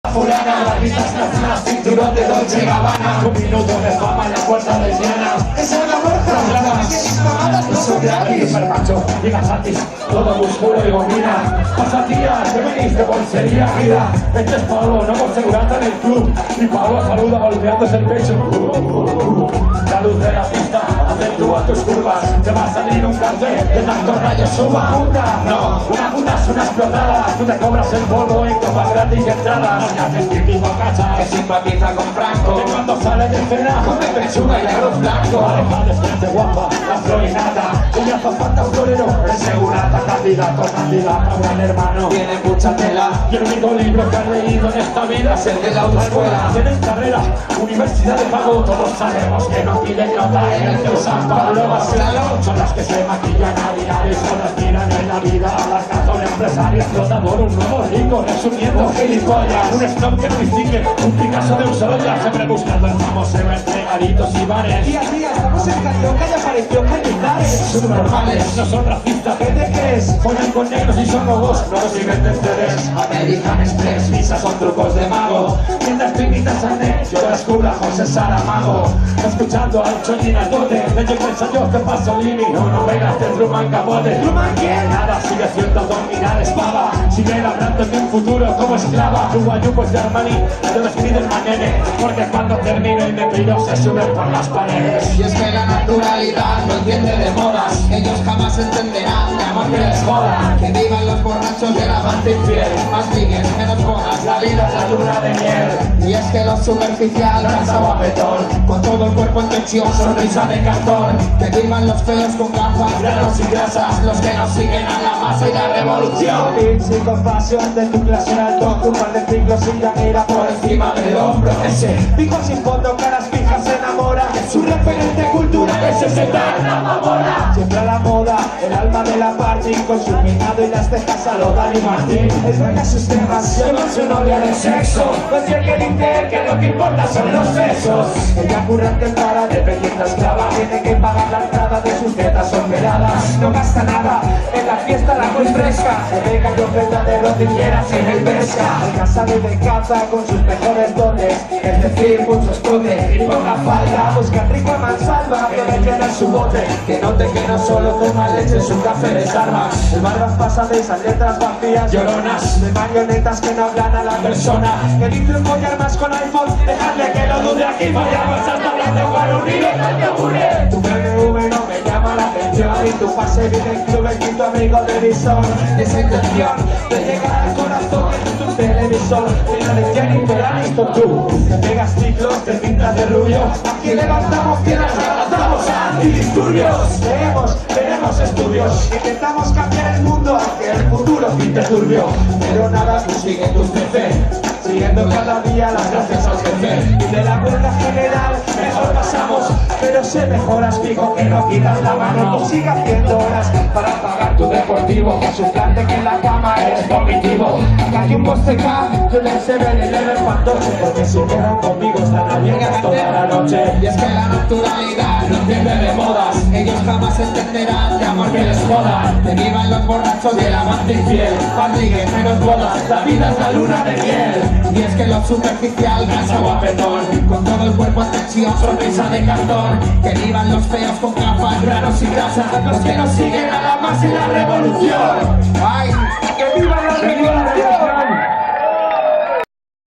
fulana, la vida está cinturón de Dolce Gabbana. Un minuto de fama en la puerta de Diana. Esa es la Borja, no son de aquí, supermacho, llega gratis, todo músculo y gomina. Pasa tía, que venís de bolsería, mira. Este es Pablo, no hemos segurata en el club. Y Pablo saluda golpeándose el pecho. La luz de la pista acentúa tus curvas. Te va a salir un cartel de tantos rayos suba. Puta, no, una puta es una explotada. Tú te cobras el polvo en copas gratis y entradas. No haces típico cacha que simpatiza con Franco. Que cuando sale de cena come pechuga y arroz blanco. Alejandro es guapa, la florinata. Ella hace falta un torero, es segurata. Candidata, gran hermano. Tiene mucha tela. Y el único libro que has leído en esta vida es el de la autoescuela. Tienen carrera, universidad de pago. Todos sabemos que no piden nota en el que San Pablo Basclalo. Son las que se maquillan a diario y solo aspiran en la vida a las razón empresaria. Explotador, un nuevo rico, resumiendo gilipollas. Un snob que no distingue, un Picasso de un Soya. Siempre buscando el famoso entre garitos y bares. Tía, estamos en Carioca y apareció Cañizares. Subnormales, no son racistas, ¿qué te crees? Ponen con negros y son robos, no los inventen ustedes. American Express, visas son trucos de mago. Mientras tú invitas a Ned, yo descubro a José Saramago. Escuchando al Chollinadote, de yo pienso yo que Pasolini. No vengas de Truman Capote. ¿Truman quién? Nada, sigue siendo dominar espada. Sigue hablando de un futuro como esclava. Tu guayupos de Armani, te despide el manene. Porque cuando termino y me piro se suben por las paredes. Y es que la naturalidad no entiende de modas. Ellos jamás entenderán de amor que les joda. Que vivan los borrachos y el amante infiel. Más ligues, menos bodas, la vida es la luna de miel. Y es que lo superficial grasa o a betón. Con todo el cuerpo en tensión, sonrisa de cartón. Que vivan los feos con gafas, granos y grasas. Los que nos siguen a la masa y la revolución. Pix y compasión de tu clase en alto. Un par de ciclos y ya mira por encima del hombro. Ese pico sin fondo, caras fijas se enamora. su referente cultura, ese se eterna mamona. Siempre a la moda, el alma de la party. Con su peinado y las cejas a lo Dani Martín. Es verdad sus temas, llevan su novia de sexo. No sé qué dice que lo que importa son los besos. Ella currante para dependiente esclava. Tiene que pagar la entrada de sus tetas operadas. No gasta nada, en la fiesta la muy fresca. Se ve que ofrenda de rodilleras en el pesca. Ella sale de caza con sus mejores dones. Es decir, mucho esconde y ponga falda. Busca rico a mansalva, que le llena su bote. Que note que no solo toma leche, su café desarma. El barbas pasa de esas letras vacías, lloronas, de marionetas que no hablan a la persona. Que dice un follar más con iPhone, dejadle que lo dude. Aquí fallamos hasta hablando con un niño que te une. Tu BMW no me llama la atención. Y tu pase vive en club, el quinto amigo de visor. Esa intención de llegar al corazón de tu televisor. Mira de Jennifer Aniston, tú te pegas ciclos, te pintas de rubio. Aquí levantamos piedras y abrazamos a antidisturbios. Tenemos estudios, intentamos cambiar el mundo hacia el futuro pinte turbio. Pero nada, tú sigue tus CC, siguiendo cada día las gracias al jefe. Y de la huelga general mejor pasamos, pero se mejoras, fijo que no quitas la mano. Tú sigue haciendo horas para pagar tu deportivo, con su plan de que en la cama eres vomitivo. Acá hay un bosteca, yo le se ven el fantoche, porque si quedan conmigo están abiertas toda la noche. Y es que la naturalidad no entiende de modas. Ellos jamás entenderán de amor que les joda. Que vivan los borrachos y el amante infiel. Más ligues, menos bodas, la vida es la luna de miel. Y es que lo superficial grasa guapetón. Con todo el cuerpo en tensión, sonrisa de cartón. Que vivan los feos con gafas, granos y grasas. Los que nos siguen a la más y la revolución. ¡Ay! ¡Que viva la revolución!